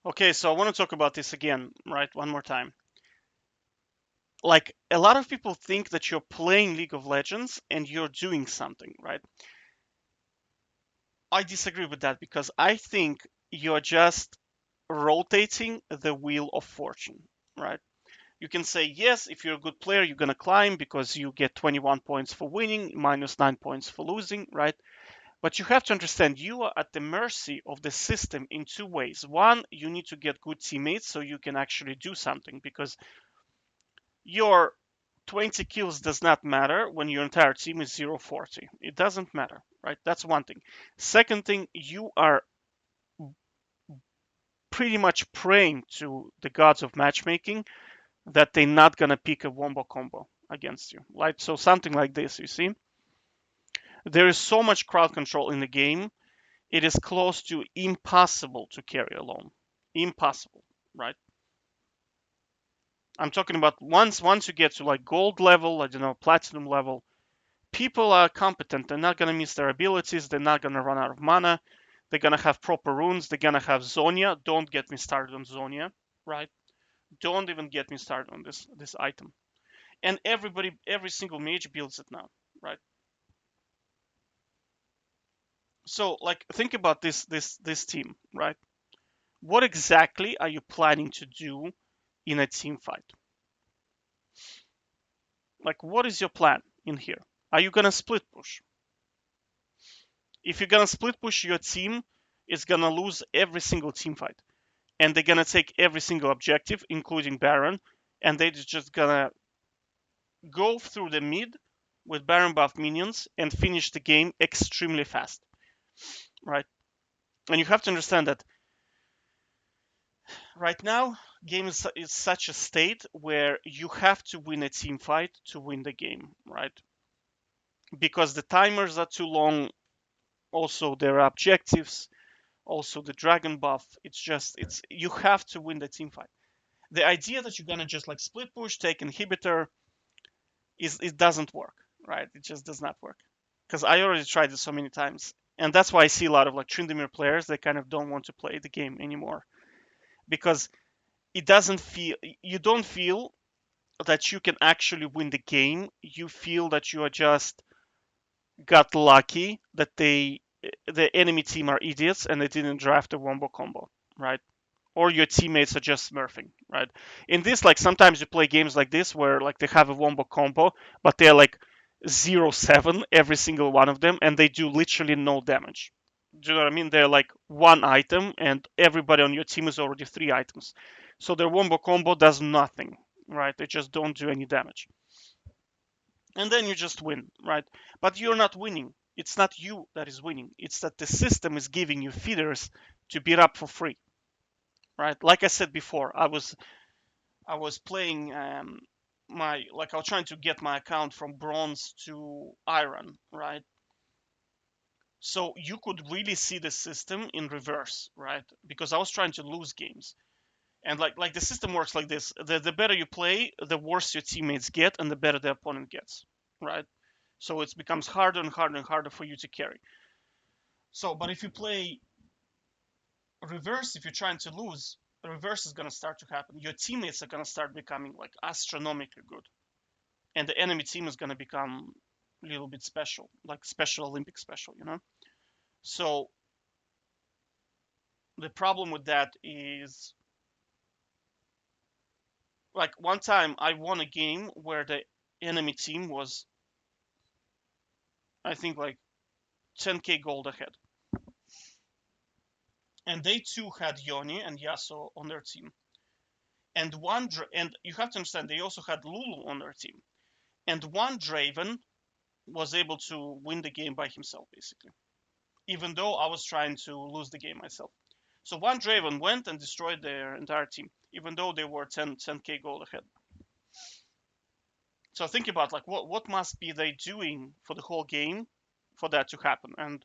Okay, so I want to talk about this again, right? One more time. Like, a lot of people think that you're playing League of Legends and you're doing something, right? I disagree with that because I think you're just rotating the wheel of fortune, right? You can say, yes, if you're a good player, you're going to climb because you get 21 points for winning, minus 9 points for losing, right? But you have to understand you are at the mercy of the system in two ways. One, you need to get good teammates so you can actually do something because your 20 kills does not matter when your entire team is 0-40. It doesn't matter, right? That's one thing. Second thing, you are pretty much praying to the gods of matchmaking that they're not gonna pick a wombo combo against you. Like, so something like this, you see? There is so much crowd control in the game, it is close to impossible to carry alone. Impossible, right? I'm talking about once you get to like gold level, I don't know, platinum level, people are competent. They're not gonna miss their abilities. They're not gonna run out of mana. They're gonna have proper runes. They're gonna have Zonia. Don't get me started on Zonia, right? Don't even get me started on this item. And every single mage builds it now, right? So like think about this team, right? What exactly are you planning to do in a team fight? Like what is your plan in here? Are you gonna split push? If you're gonna split push, your team is gonna lose every single team fight, and they're gonna take every single objective, including Baron, and they're just gonna go through the mid with Baron buff minions and finish the game extremely fast, right? And you have to understand that right now, game is such a state where you have to win a team fight to win the game, right? Because the timers are too long. Also, there are objectives. Also, the dragon buff. It's you have to win the team fight. The idea that you're gonna just like split push, take inhibitor, is it doesn't work, right? It just does not work. Because I already tried it so many times, and that's why I see a lot of like Tryndamere players. They kind of don't want to play the game anymore because it doesn't feel. You don't feel that you can actually win the game. You feel that you are just got lucky that the enemy team are idiots and they didn't draft a wombo combo, right? Or your teammates are just smurfing, right? In this, like sometimes you play games like this where like they have a wombo combo, but they're like 0-7 every single one of them, and they do literally no damage. Do you know what I mean? They're like one item, and everybody on your team is already 3 items. So their wombo combo does nothing, right? They just don't do any damage. And then you just win, right? But you're not winning. It's not you that is winning. It's that the system is giving you feeders to beat up for free, right? Like I said before, I was playing my like I was trying to get my account from bronze to iron, right? So you could really see the system in reverse, right? Because I was trying to lose games. And like the system works like this. The better you play, the worse your teammates get and the better the opponent gets, right? So it becomes harder and harder and harder for you to carry. So, but if you play reverse, if you're trying to lose, the reverse is gonna start to happen. Your teammates are gonna start becoming like astronomically good, and the enemy team is gonna become a little bit special, like special Olympic special, you know. So the problem with that is, like one time I won a game where the enemy team was, I think, like 10k gold ahead, and they too had Yoni and Yasuo on their team, and and you have to understand they also had Lulu on their team, and one Draven was able to win the game by himself basically, even though I was trying to lose the game myself. So one Draven went and destroyed their entire team, even though they were 10k gold ahead. So think about like what must be they doing for the whole game for that to happen, and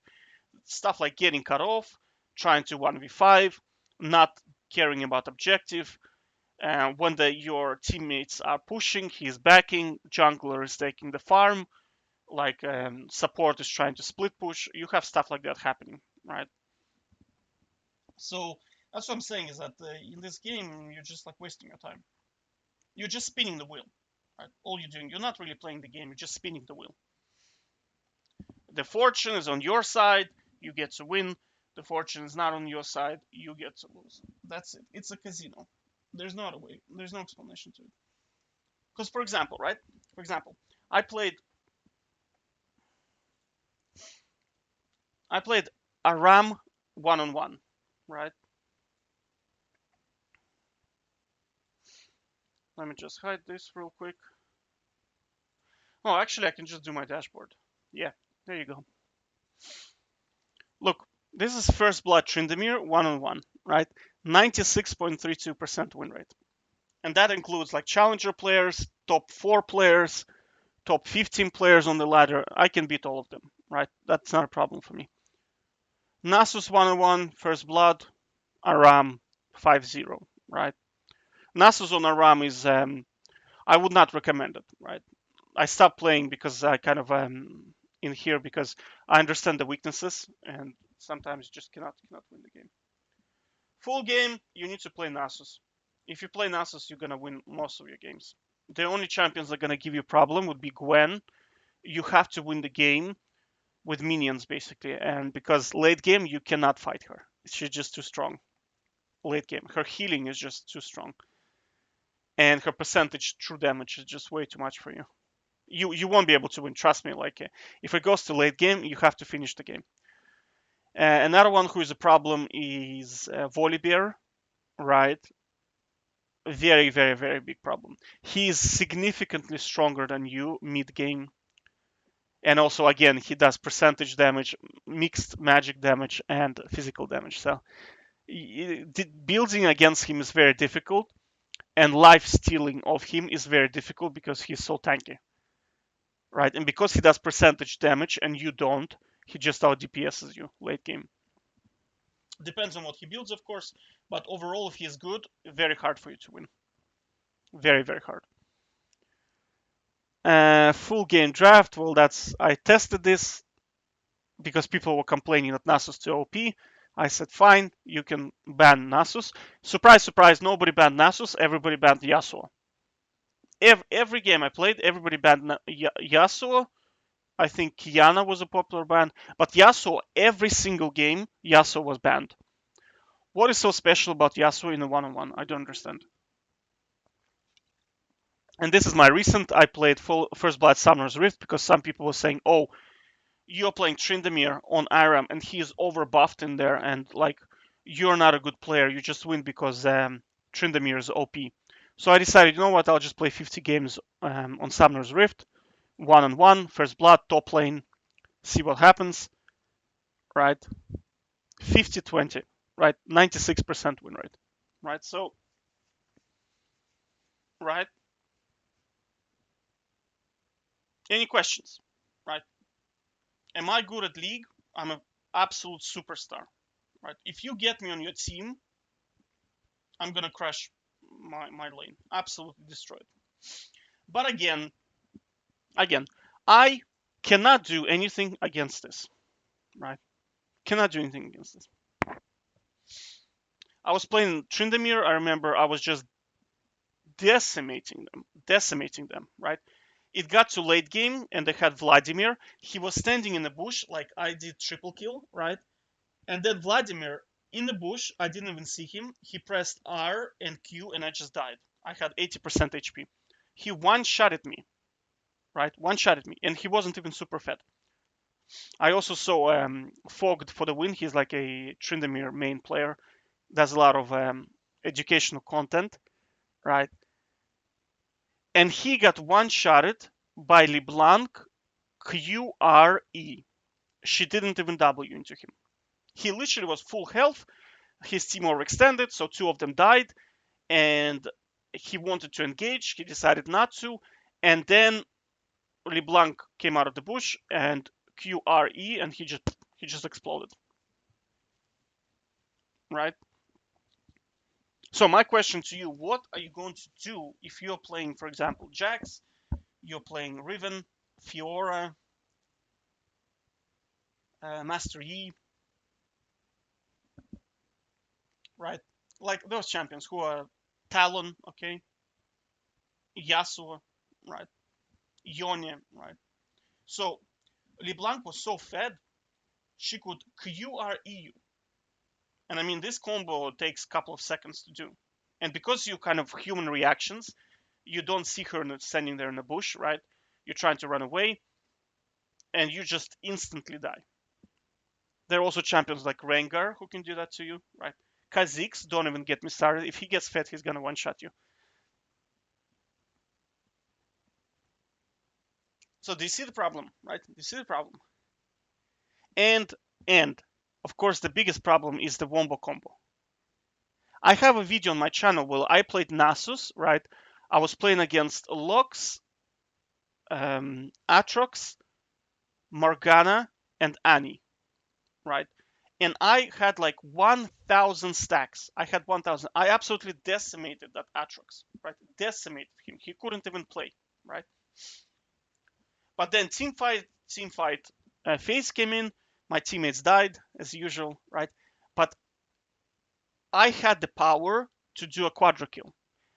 stuff like getting cut off, trying to 1v5, not caring about objective. When your teammates are pushing, he's backing. Jungler is taking the farm. Like support is trying to split push. You have stuff like that happening, right? So That's what I'm saying, is that in this game, you're just like wasting your time. You're just spinning the wheel. Right? All you're doing, you're not really playing the game, you're just spinning the wheel. The fortune is on your side, you get to win. The fortune is not on your side, you get to lose. That's it. It's a casino. There's not a way, there's no explanation to it. Because, for example, right? For example, I played Aram one-on-one, right? Let me just hide this real quick. Oh, actually, I can just do my dashboard. Yeah, there you go. Look, this is First Blood Tryndamere one-on-one, right? 96.32% win rate. And that includes like challenger players, top 4 players, top 15 players on the ladder. I can beat all of them, right? That's not a problem for me. Nasus one-on-one, First Blood, Aram 5-0, right? Nasus on Aram is, I would not recommend it, right? I stopped playing because I kind of in here because I understand the weaknesses and sometimes you just cannot win the game. Full game, you need to play Nasus. If you play Nasus, you're gonna win most of your games. The only champions that are gonna give you a problem would be Gwen. You have to win the game with minions basically, and because late game you cannot fight her. She's just too strong. Late game, her healing is just too strong, and her percentage true damage is just way too much for you. You won't be able to win. Trust me. Like if it goes to late game, you have to finish the game. Another one who is a problem is Volibear, right? Very, very, very big problem. He is significantly stronger than you mid game, and also again he does percentage damage, mixed magic damage, and physical damage. So building against him is very difficult, and life stealing of him is very difficult because he's so tanky, right? And because he does percentage damage and you don't, he just out DPSs you late game. Depends on what he builds, of course, but overall, if he's good, very hard for you to win. Very, very hard. Full game draft. Well, I tested this because people were complaining that Nasus too OP. I said, fine, you can ban Nasus. Surprise, surprise, nobody banned Nasus. Everybody banned Yasuo. Every game I played, everybody banned Yasuo. I think Kiana was a popular ban, but Yasuo, every single game, Yasuo was banned. What is so special about Yasuo in the one-on-one? I don't understand. And this is my recent. I played full First Blood Summoner's Rift because some people were saying, "Oh, you're playing Tryndamere on Aram and he's overbuffed in there, and like you're not a good player. You just win because Tryndamere is OP." So I decided, you know what? I'll just play 50 games on Summoner's Rift, one-on-one, First Blood, top lane, see what happens. Right, 50-20, right, 96% win rate. Right, so right. Any questions? Right. Am I good at League? I'm an absolute superstar. Right. If you get me on your team, I'm gonna crush my lane. Absolutely destroy it. But again, I cannot do anything against this. Right. Cannot do anything against this. I was playing Tryndamere. I remember I was just decimating them. Right. It got to late game and they had Vladimir. He was standing in the bush like I did triple kill, right? And then Vladimir in the bush, I didn't even see him. He pressed R and Q and I just died. I had 80% HP. He one-shotted me, right? One-shotted me, and he wasn't even super fed. I also saw Fogged for the win. He's like a Tryndamere main player. Does a lot of educational content, right? And he got one-shotted by LeBlanc QRE. She didn't even W into him. He literally was full health. His team overextended, so 2 of them died, and he wanted to engage. He decided not to, and then LeBlanc came out of the bush and QRE, and he just exploded. Right. So my question to you: what are you going to do if you're playing, for example, Jax? You're playing Riven, Fiora, Master Yi. right? Like those champions who are Talon, okay, Yasuo, right, Yone, right. So LeBlanc was so fed, she could QRE you. And I mean, this combo takes a couple of seconds to do. And because you kind of human reactions, you don't see her standing there in the bush, right? You're trying to run away, and you just instantly die. There are also champions like Rengar who can do that to you, right? Kha'Zix, don't even get me started. If he gets fed, he's gonna one-shot you. So do you see the problem, right? Do you see the problem? And and of course the biggest problem is the wombo combo. I have a video on my channel where I played Nasus, right? I was playing against Lux, Atrox, Morgana, and Annie, right? And I had like 1,000 stacks. I had 1,000. I absolutely decimated that Atrox, right? Decimated him. He couldn't even play, right? But then team fight phase came in. My teammates died as usual, right? But I had the power to do a quadra kill.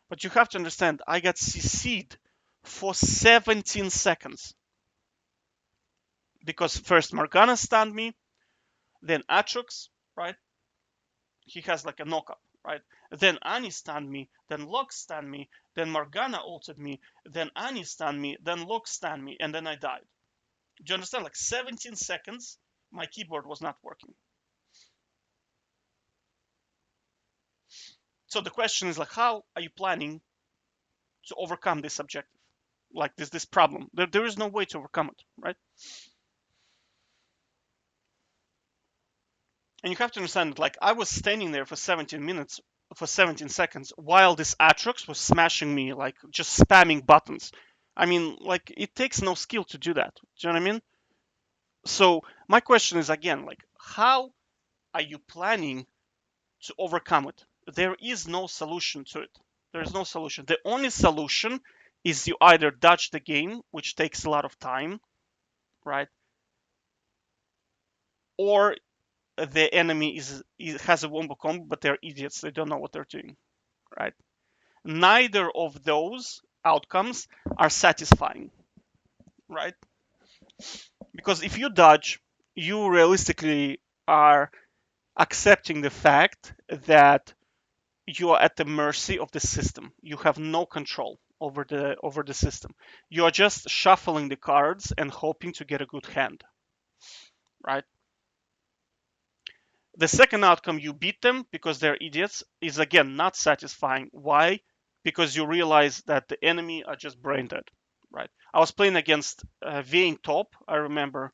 But you have to understand, I got CC'd for 17 seconds. Because first Morgana stunned me, then Atrox, right? He has like a knockup, right? Then Annie stunned me, then Lux stunned me, then Morgana ulted me, then Annie stunned me, then Lux stunned me, and then I died. Do you understand? Like 17 seconds, my keyboard was not working. So the question is like, how are you planning to overcome this objective? Like this problem. There is no way to overcome it, right? And you have to understand that, like, I was standing there for 17 minutes, for 17 seconds, while this Atrox was smashing me, like, just spamming buttons. I mean, like, it takes no skill to do that. Do you know what I mean? So, my question is again, like, how are you planning to overcome it? There is no solution to it. There is no solution. The only solution is you either dodge the game, which takes a lot of time, right? Or the enemy has a wombo combo, but they're idiots. They don't know what they're doing, right? Neither of those outcomes are satisfying, right? Because if you dodge, you realistically are accepting the fact that you are at the mercy of the system. You have no control over the system. You are just shuffling the cards and hoping to get a good hand, right? The second outcome, you beat them because they're idiots, is again not satisfying. Why? Because you realize that the enemy are just brain dead, right? I was playing against Vayne top, I remember,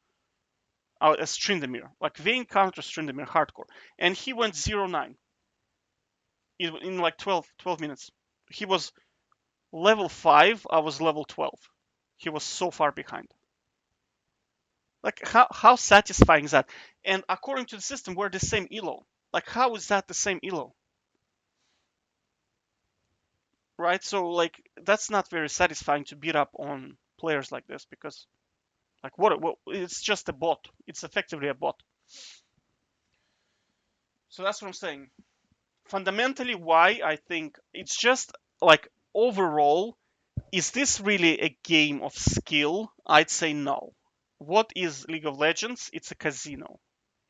Strindamir. Like Vayne counter Strindamir hardcore, and he went 0-9 in like 12 minutes. He was level 5, I was level 12. He was so far behind. Like how satisfying is that? And according to the system, we're the same elo. Like how is that the same elo? Right? So like that's not very satisfying to beat up on players like this because like what it's just a bot. It's effectively a bot. So that's what I'm saying. Fundamentally, why I think it's just like overall, is this really a game of skill? I'd say no. What is League of Legends? It's a casino.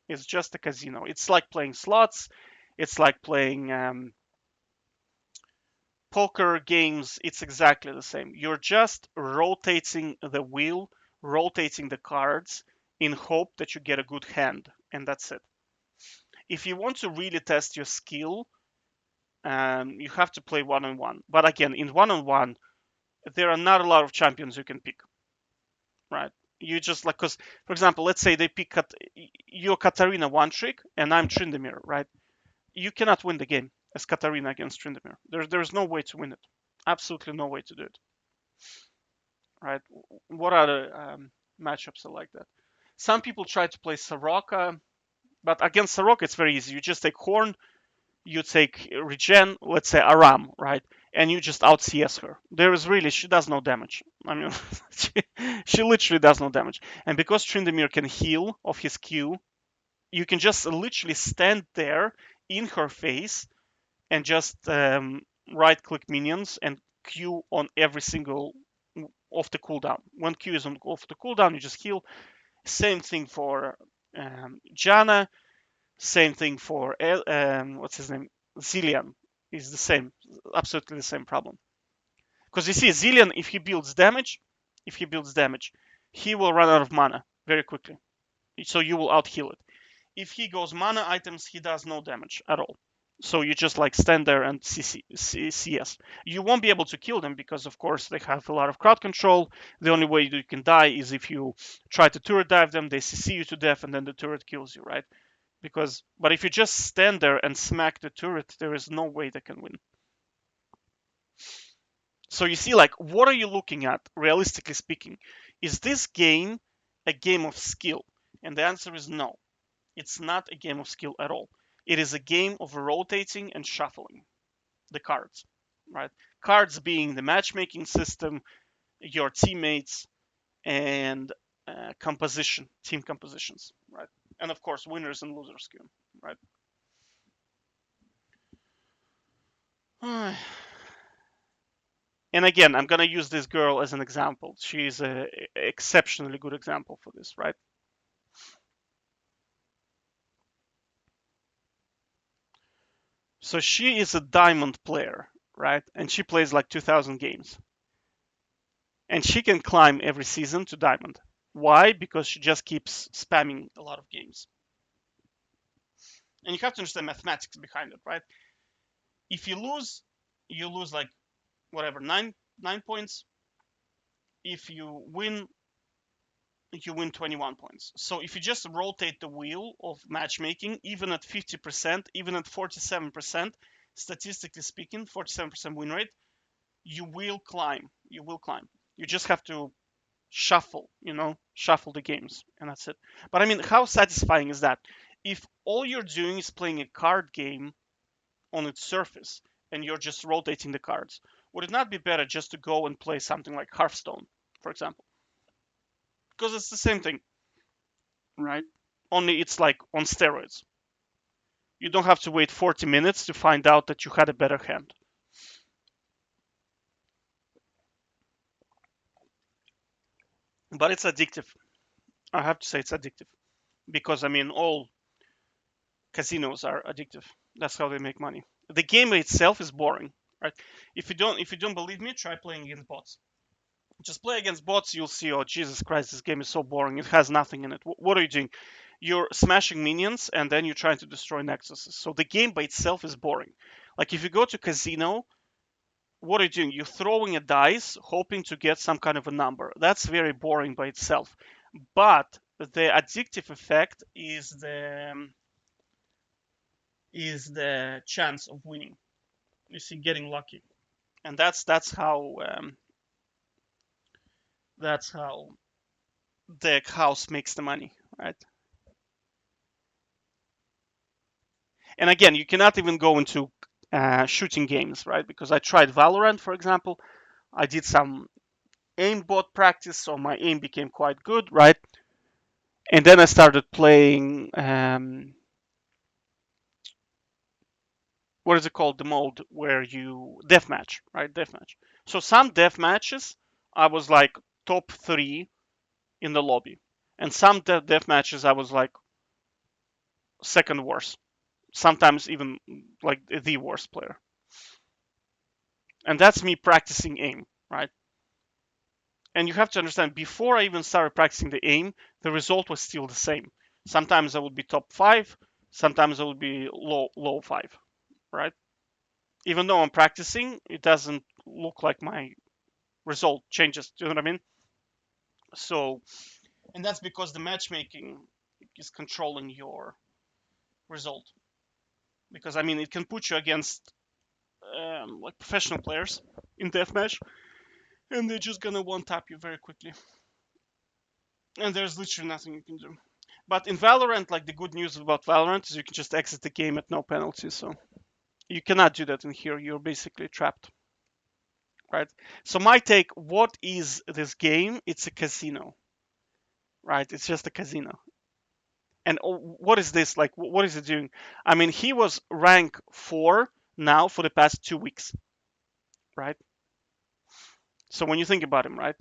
It's just a casino. It's like playing slots. It's like playing poker games. It's exactly the same. You're just rotating the wheel, rotating the cards in hope that you get a good hand, and that's it. If you want to really test your skill, you have to play one on one. But again, in one on one, there are not a lot of champions you can pick, right? You just like, because for example, let's say they pick you're Katarina one trick and I'm Tryndamere, right? You cannot win the game as Katarina against Tryndamere. There's no way to win it. Absolutely no way to do it, right? What other matchups are like that? Some people try to play Soroka, but against Soroka it's very easy. You just take Horn, you take Regen, let's say Aram, right? And you just out CS her. There is really, she does no damage. I mean, she literally does no damage. And because Tryndamere can heal off his Q, you can just literally stand there, in her face and just right-click minions and Q on every single of the cooldown. When Q is on off the cooldown, you just heal. Same thing for Janna. Same thing for what's his name? Zilean is the same, absolutely the same problem. Because you see, Zilean, if he builds damage, he will run out of mana very quickly. So you will out heal it. If he goes mana items, he does no damage at all. So you just like stand there and CS. You won't be able to kill them because, of course, they have a lot of crowd control. The only way you can die is if you try to turret dive them, they CC you to death, and then the turret kills you, right? But if you just stand there and smack the turret, there is no way they can win. So you see, like, what are you looking at, realistically speaking? Is this game a game of skill? And the answer is no. It's not a game of skill at all. It is a game of rotating and shuffling the cards, right? Cards being the matchmaking system, your teammates, and team compositions, right? And of course, winners and losers game, right? And again, I'm gonna use this girl as an example. She's an exceptionally good example for this, right? So she is a diamond player, right? And she plays like 2,000 games. And she can climb every season to diamond. Why? Because she just keeps spamming a lot of games. And you have to understand mathematics behind it, right? If you lose like whatever, nine points. If you win 21 points. So if you just rotate the wheel of matchmaking, even at 50%, even at 47%, statistically speaking, 47% win rate, you will climb. You will climb. You just have to shuffle the games, and that's it. But I mean, how satisfying is that? If all you're doing is playing a card game on its surface and you're just rotating the cards, would it not be better just to go and play something like Hearthstone, for example? Because it's the same thing, right? Only it's like on steroids. You don't have to wait 40 minutes to find out that you had a better hand. But it's addictive. I have to say it's addictive. Because I mean all casinos are addictive. That's how they make money. The game itself is boring, right? If you don't believe me, try playing against bots. Just play against bots, you'll see, oh Jesus Christ, this game is so boring. It has nothing in it. What are you doing? You're smashing minions and then you're trying to destroy nexuses. So the game by itself is boring. Like if you go to casino, what are you doing? You're throwing a dice, hoping to get some kind of a number. That's very boring by itself. But the addictive effect is the chance of winning. You see, getting lucky, and that's how the house makes the money, right? And again, you cannot even go into shooting games, right? Because I tried Valorant, for example. I did some aimbot practice, so my aim became quite good, right? And then I started playing what is it called? The mode where you deathmatch, right? Deathmatch. So some death matches, I was like top 3 in the lobby, and some death matches I was like second worst. Sometimes even like the worst player. And that's me practicing aim, right? And you have to understand, before I even started practicing the aim, the result was still the same. Sometimes I would be top 5, sometimes I would be low 5, right? Even though I'm practicing, it doesn't look like my result changes. Do you know what I mean? So, and that's because the matchmaking is controlling your result. Because I mean, it can put you against like professional players in deathmatch, and they're just gonna one tap you very quickly. And there's literally nothing you can do. But in Valorant, like the good news about Valorant is you can just exit the game at no penalty. So you cannot do that in here. You're basically trapped, right? So my take: what is this game? It's a casino, right? It's just a casino. And what is this like? What is it doing? I mean, he was rank 4 now for the past 2 weeks, right? So when you think about him, right,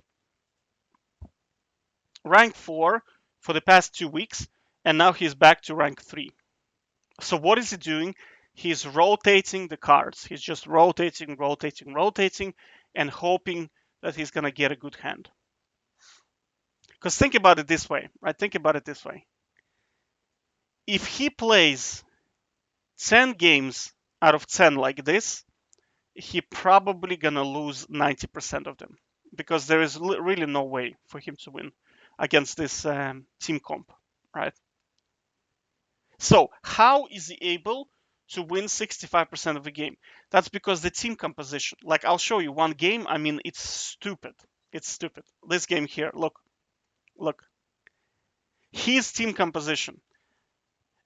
rank 4 for the past 2 weeks, and now he's back to rank 3. So what is he doing? He's rotating the cards. He's just rotating, rotating, rotating, and hoping that he's gonna get a good hand. Because think about it this way, right? Think about it this way. If he plays 10 games out of 10 like this, he probably gonna lose 90% of them because there is really no way for him to win against this team comp, right? So how is he able to win 65% of the game? That's because the team composition. Like I'll show you one game. I mean, it's stupid. It's stupid. This game here. Look. His team composition.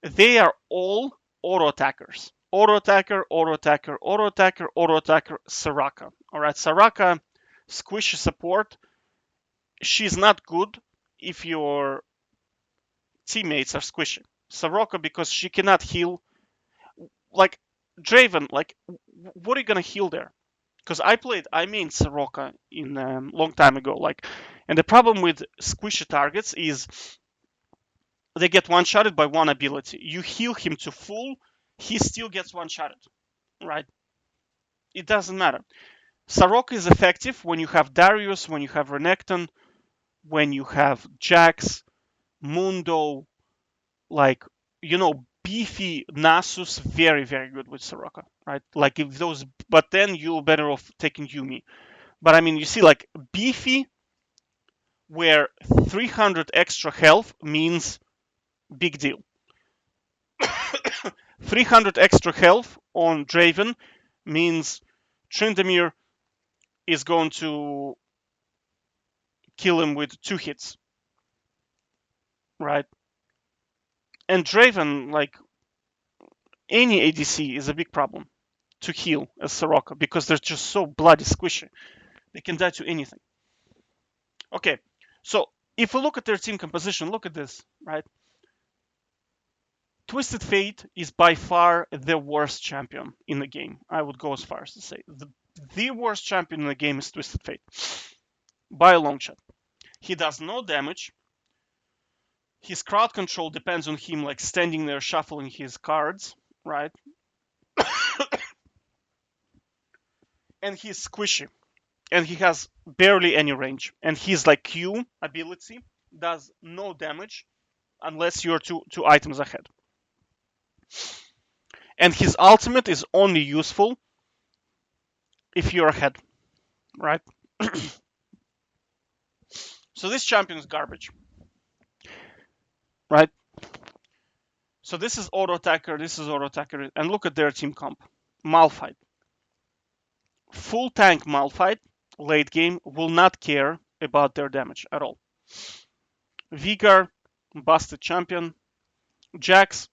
They are all auto attackers. Auto attacker, auto attacker, auto attacker, auto attacker, Soraka. All right, Soraka, squishy support. She's not good if your teammates are squishy. Soraka because she cannot heal. Like Draven, like what are you gonna heal there? Because I mean Soraka in long time ago. Like, and the problem with squishy targets is they get one-shotted by one ability. You heal him to full, he still gets one-shotted, right? It doesn't matter. Soraka is effective when you have Darius, when you have Renekton, when you have Jax, Mundo, like, beefy Nasus, very, very good with Soraka, right? Like if those, but then you're better off taking Yumi. But I mean, you see, like beefy, where 300 extra health means big deal. 300 extra health on Draven means Tryndamere is going to kill him with 2 hits, right? And Draven, like any ADC, is a big problem to heal as Soraka because they're just so bloody squishy. They can die to anything. Okay, so if we look at their team composition, look at this, right? Twisted Fate is by far the worst champion in the game. I would go as far as to say the worst champion in the game is Twisted Fate by a long shot. He does no damage. His crowd control depends on him like standing there shuffling his cards, right? And he's squishy. And he has barely any range. And his like Q ability does no damage unless you're two items ahead. And his ultimate is only useful if you're ahead, right? So this champion is garbage, right? So this is auto attacker, this is auto attacker, and look at their team comp. Malphite. Full tank Malphite, late game, will not care about their damage at all. Veigar, busted champion. Jax,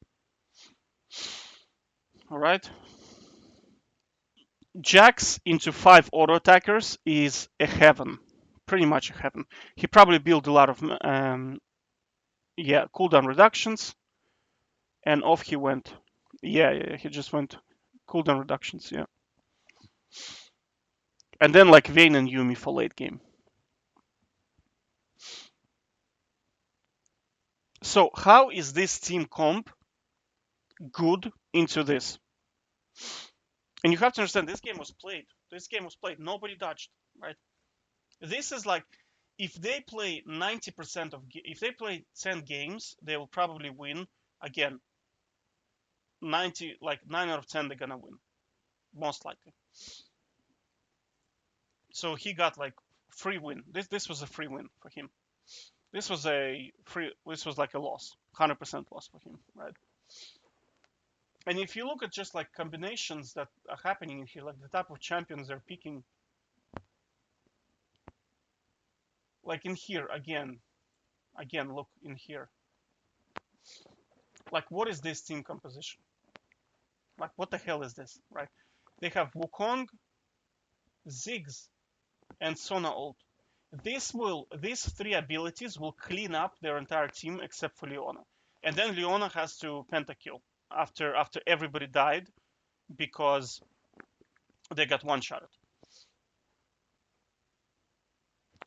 alright. Jax into 5 auto attackers is a heaven. Pretty much a heaven. He probably built a lot of cooldown reductions. And off he went. Yeah, he just went cooldown reductions, yeah. And then like Vayne and Yumi for late game. So how is this team comp good into this? And you have to understand this game was played. This game was played. Nobody dodged, right? This is like if they play 90% if they play 10 games, they will probably win again. 90 like 9 out of 10 they're gonna win most likely. So he got like free win. This was a free win for him. This was like a loss, 100% loss for him, right? And if you look at just like combinations that are happening in here, like the type of champions they're picking, like in here again, look in here. Like what is this team composition? Like what the hell is this, right? They have Wukong, Ziggs, and Sona ult. These 3 abilities will clean up their entire team except for Leona. And then Leona has to pentakill after everybody died because they got one shot.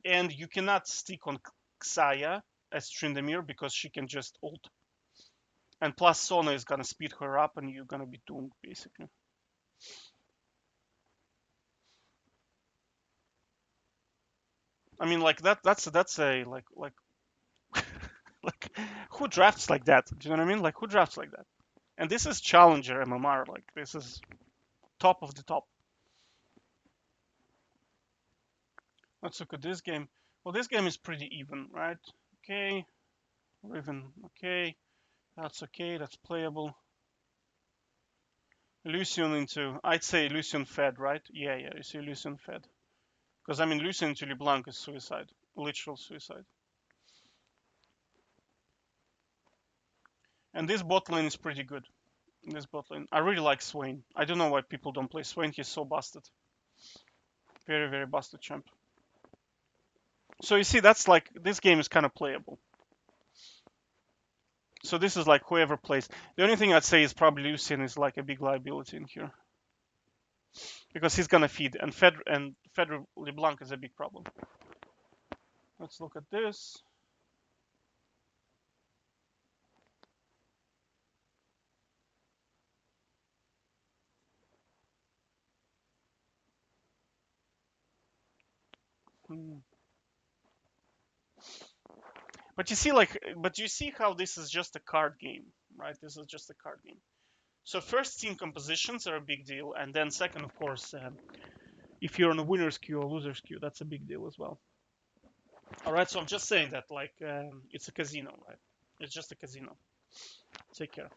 And you cannot stick on Xayah as Tryndamere because she can just ult. And plus Sona is gonna speed her up and you're gonna be doomed basically. I mean like that's a like like who drafts like that? Do you know what I mean? Like who drafts like that? And this is challenger MMR, like this is top of the top. Let's look at this game. Well, this game is pretty even, right? Okay, Riven, okay, that's okay, that's playable. Lucian into, I'd say Lucian fed, right? Yeah, you see Lucian fed. Because I mean, Lucian into LeBlanc is suicide, literal suicide. And this bot lane is pretty good. This bot lane, I really like Swain. I don't know why people don't play Swain. He's so busted, very very busted champ. So you see, that's like this game is kind of playable. So this is like whoever plays. The only thing I'd say is probably Lucian is like a big liability in here because he's gonna feed, and Fed LeBlanc is a big problem. Let's look at this. Hmm. But you see how this is just a card game, right? This is just a card game. So first, team compositions are a big deal, and then second, of course, if you're on a winner's queue or loser's queue, that's a big deal as well. All right, so I'm just saying that like it's a casino, right? It's just a casino. Take care.